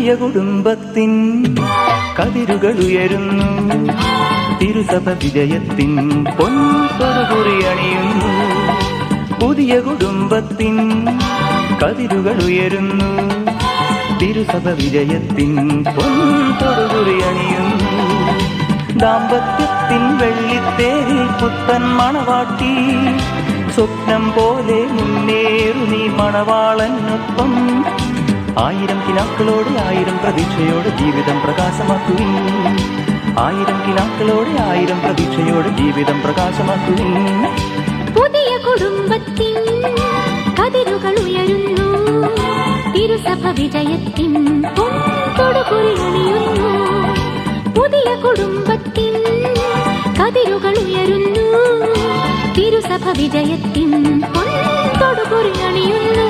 പുതിയ കുടുംബത്തിൻ കതിരുകൾ ഉയരുന്നു, തിരുസഭ വിജയത്തിൻ പൊൻതൊടുകുറി അണിയുന്നു. പുതിയ കുടുംബത്തിൻ കതിരുകൾ ഉയരുന്നു, തിരുസഭ വിജയത്തിൻ പൊൻതൊടുകുറി അണിയുന്നു. ദാമ്പത്യത്തിൻ വെള്ളിത്തേരിൽ പുത്തൻ മണവാട്ടി, സ്വപ്നം പോലെ മുന്നേറു നീ മണവാളനൊപ്പം. 1000 കിനാക്കളോടെ 1000 പ്രതീക്ഷയോടെ ജീവിതം പ്രകാശമാക്കുവിൻ. 1000 കിനാക്കളോടെ 1000 പ്രതീക്ഷയോടെ ജീവിതം പ്രകാശമാക്കുവിൻ. പുതിയ കുടുംബത്തിൻ കതിരുകൾ ഉയരുന്നു, തിരുസഭ വിജയത്തിൻ പൊൻതൊടുകുറി അണിയുന്നു. പുതിയ കുടുംബത്തിൻ കതിരുകൾ ഉയരുന്നു, തിരുസഭ വിജയത്തിൻ പൊൻതൊടുകുറി അണിയുന്നു.